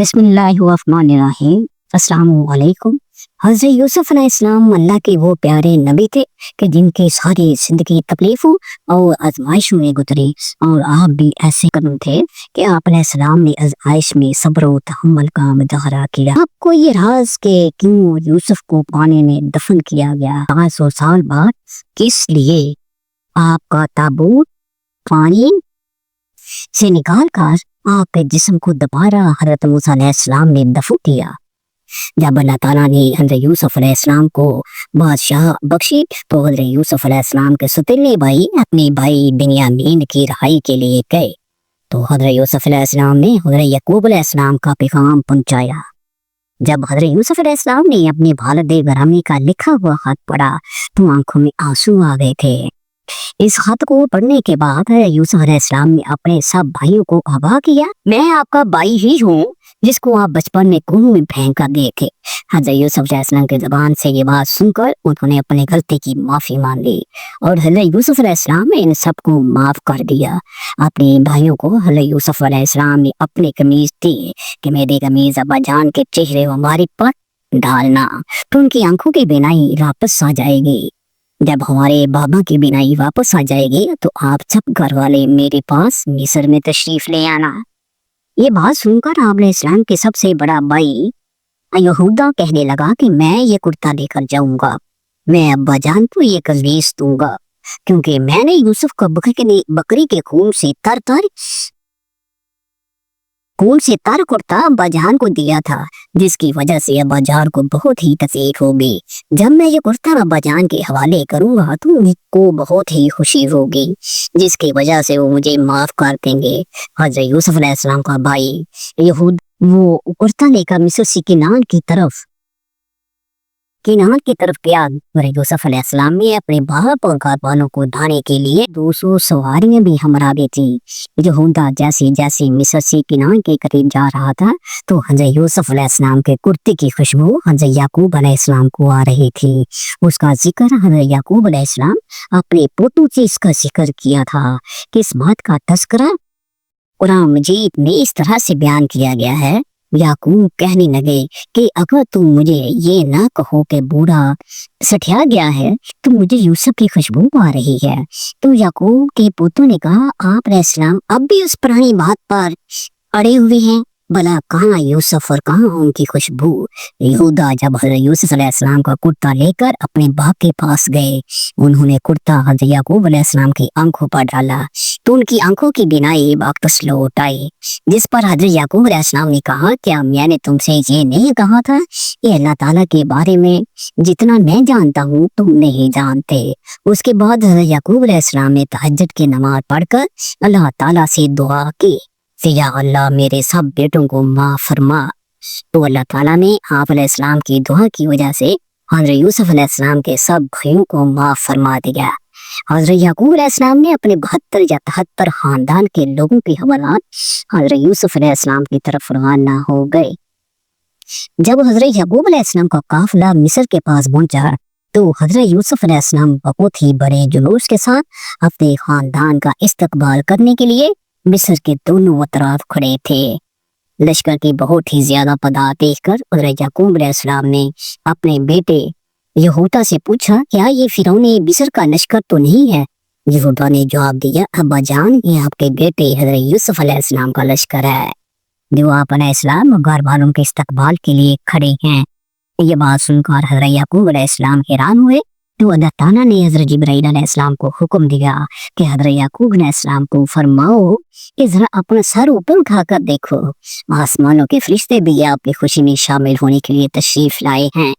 बिस्मिल्लाहिर्रहमानिर्रहीम। अस्सलामुअलैकुम। हज़रत यूसुफ अलैहिस्सलाम अल्लाह के वो प्यारे नबी थे कि जिनकी सारी जिंदगी तकलीफों और आजमाइशों में गुजरी, और आप भी ऐसे कदम थे कि आप अलैहिस्सलाम ने आजमाइश में सब्र व तहम्मुल का मुजाहरा किया। आपको ये राज के क्यों यूसुफ को पानी में दफन किया गया 500 साल बाद, किस लिए आपका ताबूत पानी से निकाल कर आपके जिस्म को दोबारा हज़रत मूसा अलैहिस्सलाम ने दफन किया। जब अल्लाह ताला ने हज़रत यूसुफ अलैहिस्सलाम को बादशाह बख्शी तो हज़रत यूसुफ अलैहिस्सलाम के सतीले भाई अपने भाई बिन्यामीन की रहाई के लिए गए, तो हज़रत यूसुफ अलैहिस्सलाम ने हज़रत याकूब अलैहिस्सलाम का पैगाम पहुंचाया। जब हज़रत यूसुफ अलैहिस्सलाम ने अपने वालिद ग्रामी का लिखा हुआ खत पढ़ा तो आंखों में आंसू आ गए थे। इस खत को पढ़ने के बाद यूसुफ अलैहिस्सलाम ने अपने सब भाइयों को आगाह किया, मैं आपका भाई ही हूँ जिसको आप बचपन में कुएं में फेंक कर गए थे। हज़रत यूसुफ अलैहिस्सलाम की ज़बान से ये बात सुनकर उन्होंने अपनी गलती की माफ़ी मांग ली और हज़रत यूसुफ अलैहिस्सलाम ने इन सबको माफ़ कर दिया। अपने भाइयों को हज़रत यूसुफ अलैहिस्सलाम ने अपनी कमीज दी कि मेरी कमीज अब्बा जान के चेहरे मुबारक पर डालना तो उनकी आंखों की बीनाई वापस आ जाएगी। जब हमारे बाबा की बीनाई वापस आ जाएगी तो आप सब घर वाले मेरे पास मिस्र में तशरीफ ले आना। ये बात सुनकर आप इस्लाम के सबसे बड़ा भाई यहूदा कहने लगा कि मैं ये कुर्ता लेकर जाऊंगा, मैं अब्बा जान को ये कमीज दूंगा, क्योंकि मैंने यूसुफ को बकरी के खून से तर कुर्ता अब्बा जान को दिया था, जिसकी वजह से अब्बा जान को बहुत ही तकलीफ होगी। जब मैं ये कुर्ता अब्बा जान के हवाले करूंगा तो उनको बहुत ही खुशी होगी, जिसकी वजह से वो मुझे माफ कर देंगे। हज़रत यूसुफ अलैहिस्सलाम का भाई यहूद वो कुर्ता लेकर मिस्र से किनान की तरफ गया। यूसुफ अलैहिस्सलाम ने अपने बाप और कारवानों को ढाने के लिए 200 सवारियां भी हमरा दी थी। यहूदा जैसे जैसे मिस्र से किनान के करीब जा रहा था तो हज़रत यूसुफ अलैहिस्सलाम के कुर्ते की खुशबू हज़रत याकूब अलैहिस्सलाम को आ रही थी। उसका जिक्र हज़रत याकूब अलैहिस्सलाम अपने पोतों से इसका जिक्र किया था कि इस बात का तज़किरा कुरान मजीद में इस तरह से बयान किया गया है। याकूब कहने लगे कि अगर तुम मुझे ये ना कहो कि बूढ़ा सठिया गया है तो मुझे यूसुफ की खुशबू आ रही है। तो याकूब के पुत्रों ने कहा, आप अलैहिस्सलाम अब भी उस पुरानी बात पर अड़े हुए हैं, भला कहाँ यूसुफ और कहाँ उनकी खुशबू। यहूदा जब हज़रत यूसुफ अलैहिस्सलाम का कुर्ता लेकर अपने बाप के पास गए, उन्होंने कुर्ता हज़रत याकूब अलैहिस्सलाम की आंखों पर डाला तो उनकी आंखों की बीनाई वापस लौट आई, जिस पर हज़रत याकूब अलैहिस्सलाम ने कहा, क्या मैंने तुमसे ये नहीं कहा था कि अल्लाह ताला के बारे में जितना मैं जानता हूँ तुम नहीं जानते। उसके बाद हज़रत याकूब अलैहिस्सलाम ने तहज्जुद की नमाज पढ़कर अल्लाह ताला से दुआ की, या अल्लाह मेरे सब बेटों को माफ फरमा। तो अल्लाह ताला ने आप अलैहिस्सलाम की दुआ की वजह से हज़रत यूसुफ अलैहिस्सलाम के सब भाइयों को माफ फरमा दिया। हज़रत याकूब अलैहिस्सलाम ने अपने 72 या 73 खानदान के लोगों की हवालात हज़रत यूसुफ अलैहिस्सलाम की तरफ रवाना हो गए। जब हज़रत याकूब अलैहिस्सलाम का काफिला मिस्र के पास पहुंचा तो हज़रत यूसुफ अलैहिस्सलाम बहुत ही बड़े जुलूस के साथ अपने खानदान का इस्तकबाल करने के लिए मिस्र के दोनों तरफ खड़े थे। लश्कर की बहुत ही ज्यादा तादाद देखकर हज़रत याकूब अलैहिस्सलाम ने अपने बेटे यहूदा से पूछा, क्या ये फिरौन मिस्र का लश्कर तो नहीं है। यहूदा ने जवाब दिया, अब्बा जान ये आपके बेटे हज़रत यूसुफ अलैहिस्सलाम का लश्कर है जो आप अलैहिस्सलाम घर वालों के इस्तकबाल के लिए खड़े हैं। ये बात सुनकर हज़रत याकूब अलैहिस्सलाम हैरान हुए तो अल्लाह ताला ने हज़रत जिब्राइल अलैहिस्सलाम को हुक्म दिया कि हज़रत याकूब अलैहिस्सलाम को फरमाओ कि जरा अपना सर ऊपर उठाकर देखो, आसमानों के फरिश्ते भी आपकी खुशी में शामिल होने के लिए तशरीफ लाए हैं।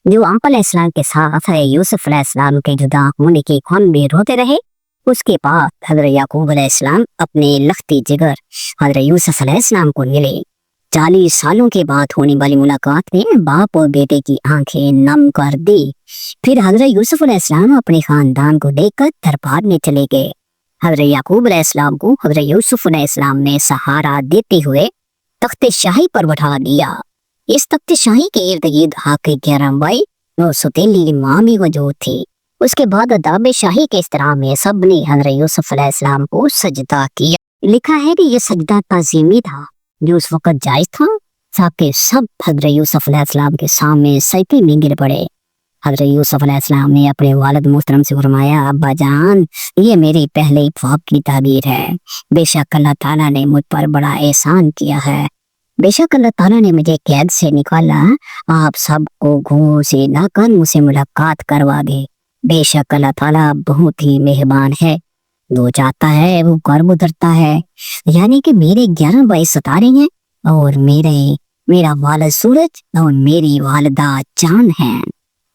जो आप अलैहिस्सलाम के साथ यूसुफ अलैहिस्सलाम के जुदा होने के गम में रोते रहे, उसके बाद हज़रत याकूब अलैहिस्सलाम अपने लख्ती जिगर हज़रत यूसुफ अलैहिस्सलाम को मिले। 40 सालों के बाद होने वाली मुलाकात ने बाप और बेटे की आंखें नम कर दी। फिर हज़रत यूसुफ अलैहिस्सलाम अपने खानदान को लेकर दरबार में चले गए। हज़रत याकूब अलैहिस्सलाम को हज़रत यूसुफ अलैहिस्सलाम ने सहारा देते हुए तख्त शाही पर बैठा दिया। इस तख्त शाही के इर्द गिर्द आपके 11 भाई और सौतेली माँ भी मौजूद थी। उसके बाद अदाब शाही के इस्तेमाल में सब ने हज़रत यूसुफ अलैहिस्सलाम को सजदा किया। लिखा है कि यह सजदा ताज़ीमी था जो उस वक्त जायज था सबके सब हजरत यूसुफ अलैहिस्सलाम के सामने सजदे में गिर पड़े। हजरत यूसुफ अलैहिस्सलाम ने अपने वालिद मोहतरम से फरमाया, अब्बा जान, ये मेरे पहले ख्वाब की ताबीर है। बेशक अल्लाह ताला ने मुझ पर बड़ा एहसान किया है। बेशक अल्लाह ताला ने मुझे कैद से निकाला, आप सबको घूर से लाकर मुझसे मुलाकात करवा दे। बेशक अल्लाह ताला बहुत ही मेहरबान है, जो चाहता है वो कर्म उतरता है। यानी कि मेरे 11 बाई सितारे हैं और मेरा वालिद सूरज और मेरी वालिदा चांद है।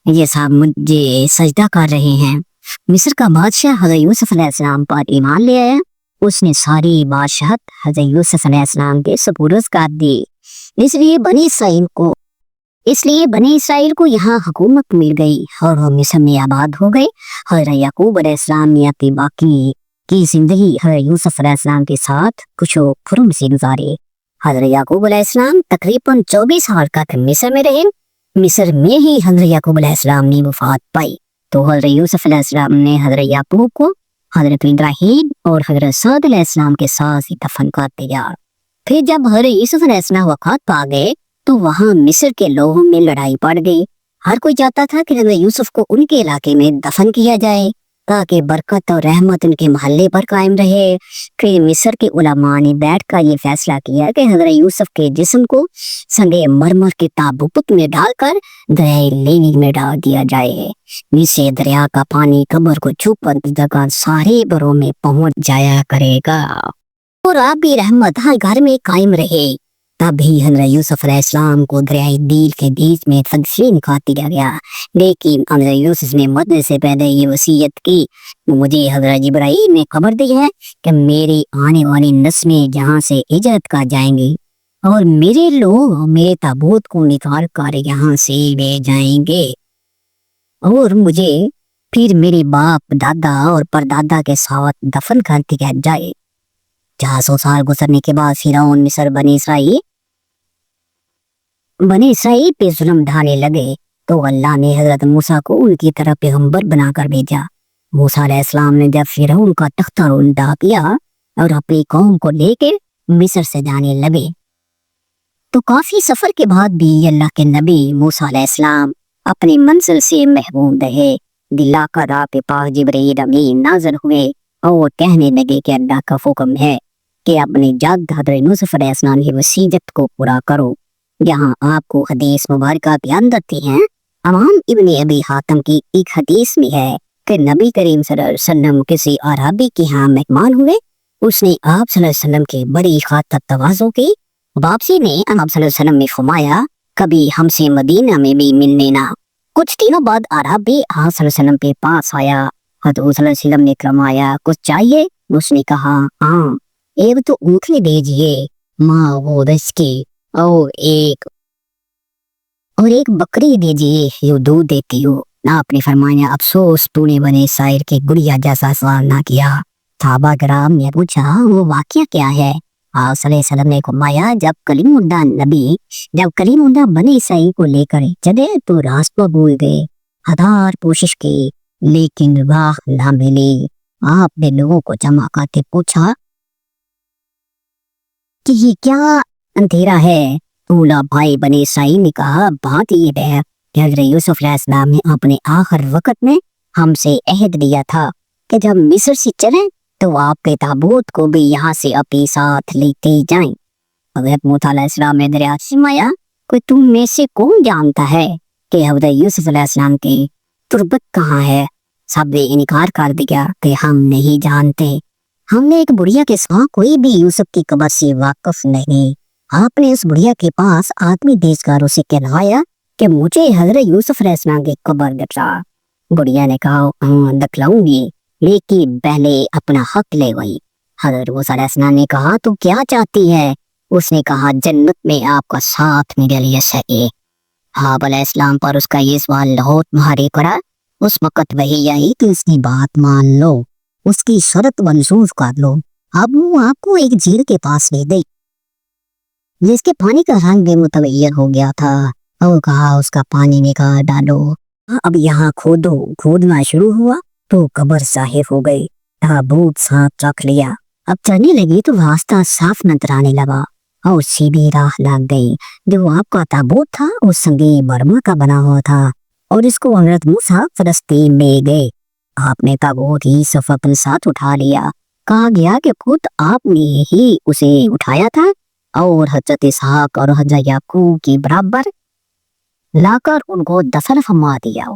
ये सब मुझे सजदा कर रहे हैं। मिस्र का बादशाह हजरत यूसुफ अलैहिस्सलाम पर ईमान ले आया। उसने सारी बादशाहत हजरत यूसुफ अलैहिस्सलाम के सुपुर्द कर दी। इसलिए बनी इसराइल को यहाँ हुकूमत मिल गई और वो मिस्र में आबाद हो गए। हजरत याकूब अलैहिस्सलाम ने अपनी बाकी की जिंदगी हजरत यूसुफ अलैहिस्सलाम के साथ खुशो खुर्म से गुजारी। हजरत याकूब अलैहिस्सलाम तकरीबन 24 साल तक मिस्र में रहे। मिस्र में ही हजरत याकूब अलैहिस्सलाम ने वफात पाई। तो हजरत यूसुफ अलैहिस्सलाम ने हजरत याकूब को हजरत इब्राहीम और हजरत साद अलैहिस्सलाम के साथ ही दफन कर दिया। फिर जब हजरत यूसुफ अलैहिस्सलाम वफात पा गए तो वहाँ मिस्र के लोगों में लड़ाई पड़ गई। हर कोई चाहता था कि हजरत यूसुफ को उनके इलाके में दफन किया जाए ताकि बरकत और रहमत उनके महल्ले पर कायम रहे। फिर मिस्र के उलमा ने बैठकर ये फैसला किया कि हजरत यूसुफ के जिस्म को संगे मरमर के ताबूत में डालकर दरियाए नील में डाल दिया जाए। इससे दरिया का पानी कब्र को छुपकर जगह सारे बरों में पहुंच जाया करेगा और आपकी रहमत हर घर में कायम रहे। तभी हजरत यूसुफ अलैहिस्सलाम को दरियाए नील के बीच में तदफीन कर दिया गया। लेकिन हजरत यूसुफ ने मरने से पहले ये वसीयत की, मुझे हजरत इब्राहीम ने खबर दी है कि मेरी आने वाली नस्लें यहाँ से हिजरत कर जाएंगी और मेरे लोग मेरे ताबूत को निकाल कर यहाँ से ले जाएंगे और मुझे फिर मेरे बाप, दादा और परदादा के साथ दफन कर दिया जाए। 400 साल गुजरने के बाद फिरौन मिस्र बनी इसराइल पे जुल्म ढाने लगे तो अल्लाह ने हजरत मूसा को उनकी तरफ पैगंबर बनाकर भेजा। मूसा अलैहिस्सलाम ने जब फिरौन का तख्ता उल्टा किया और अपनी कौम को लेकर मिस्र से जाने लगे तो काफी सफर के बाद भी अल्लाह के नबी मूसा अलैहिस्सलाम अपनी मंजिल से महरूम रहे। दिल्ला का राह के पास जिब्रील अमीन नाज़िल हुए और कहने लगे कि अल्लाह का हुक्म है कि अपने जद हजरत यूसुफ अलैहिस्सलाम की वसीयत को पूरा करो। यहाँ आपको हदीस मुबारक बयान देती हैं। अमाम इब्न अबी हातिम की एक हदीस में है कि नबी करीम सल्लल्लाहु अलैहि वसल्लम किसी अरबी के यहाँ मेहमान हुए। उसने आप सल्लल्लाहु अलैहि वसल्लम की बड़ी खातिर तवाज़ो की। वापसी ने आप सल्लल्लाहु अलैहि वसल्लम ने फरमाया, कभी हमसे मदीना में भी मिलने ना। कुछ दिनों बाद अरबी आप सल्लल्लाहु अलैहि वसल्लम के पास आया। हज़रत सल्लल्लाहु अलैहि वसल्लम ने फरमाया, कुछ चाहिए? उसने कहा, हाँ, एक तो ऊँटनी दीजिए, माँ वो रज़्की, और एक बकरी दीजिए, यो दूध देती हो। आपने फरमाया, अफसोस तूने बने इस्राइल के गुड़िया जैसा सवाल ना किया। सहाबा किराम ने पूछा, वो वाकया क्या है? आप सल्लल्लाहु अलैहि वसल्लम ने फरमाया, जब कलीमुल्लाह बने इस्राइल को लेकर चले तो रास्ता भूल गए। हजार कोशिश की लेकिन राह ना मिली। आपने लोगों को जमा करके पूछा कि ये क्या अंधेरा है? दूल्हा भाई बने इस्राइल ने कहा, बात ये है कि हजरत यूसुफ अलैहिस्सलाम ने अपने आखिर वक्त में हमसे अहद दिया था कि जब मिस्र से चले तो आपके ताबूत को भी यहाँ से अपने साथ लेते जाएं। हजरत मूसा अलैहिस्सलाम ने दरिया से फरमाया, कोई तुम में से कौन जानता है कि हजरत यूसुफ अलैहिस्सलाम की तुरबत कहाँ है? सब ने इनकार कर दिया कि हम नहीं जानते। हमने एक बुढ़िया के साथ कोई भी यूसुफ की कब्र से वाकिफ नहीं। आपने उस बुढ़िया के पास आदमी देशगारों से कहलाया कि मुझे हजरत यूसुफ अलैहिस्सलाम की कब्र दिखा। बुढ़िया ने कहा, हाँ दिखलाऊंगी, लेकिन पहले अपना हक ले गई। हजरत मूसा अलैहिस्सलाम ने कहा, तू क्या चाहती है? उसने कहा, जन्नत में आपका साथ मेरे लिए चाहिए। आप अलैहिस्सलाम पर उसका ये सवाल बहुत भारी पड़ा। उस वक्त वही आई कि उसकी बात मान लो, उसकी शर्त मंजूर कर लो। अब वो आपको एक झील के पास ले गई जिसके पानी का रंग बेमुतगय्यर हो गया था और कहा, उसका पानी निकाल डालो। अब यहाँ खोदना शुरू हुआ तो कब्र जाहिर हो गई। ताबूत साथ रख लिया। अब चलने लगी तो रास्ता साफ नजर आने लगा। और सीधी राह लग गई। जो आपका ताबूत था वो संगे बर्मा का बना हुआ था और इसको हजरत मूसा फलस्तीन ले गए। आपने ताबूत ही सब अपने साथ उठा लिया। कहा गया कि खुद आपने ही उसे उठाया था और हजरत इसहाक और हजरत याकूब की बराबर लाकर उनको दफन फरमा दिया।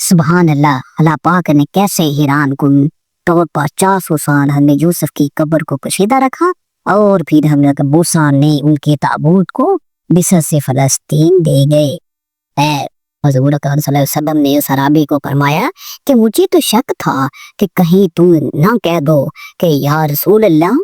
सुभान अल्लाह, अल्लाह पाक ने कैसे हैरान कुन तौर पर 400 साल हमने यूसुफ की कब्र को कशीदा रखा और फिर हमने मूसा ने उनके ताबूत को मिस्र से फलस्तीन दे गए। हजूर अकरम सल्लल्लाहु अलैहि वसल्लम ने उस अराबी को फरमाया कि मुझे तो शक था कि कहीं तुम ना कह दो कि या रसूल अल्लाह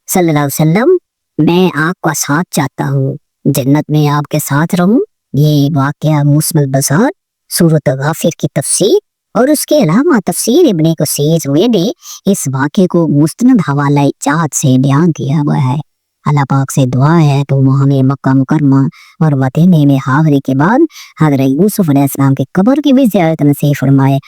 सल्लल्लाहु अलैहि वसल्लम, मैं आपका साथ चाहता हूँ, जन्नत में आपके साथ रहूं। ये वाकया मुस्मल बसार सूरत गाफिर की तफसीर और उसके अलावा तफसीर इब्ने कसीर ने इस वाक़े को मुस्तनद हवाला इजाद से बयान किया हुआ है। अल्लाह पाक से दुआ है तो हमें मक्का मुकरमा और मदीने में हाज़िरी के बाद हज़रत यूसुफ अलैहिस्सलाम की कब्र की भी ज़ियारत नसीब फरमाए।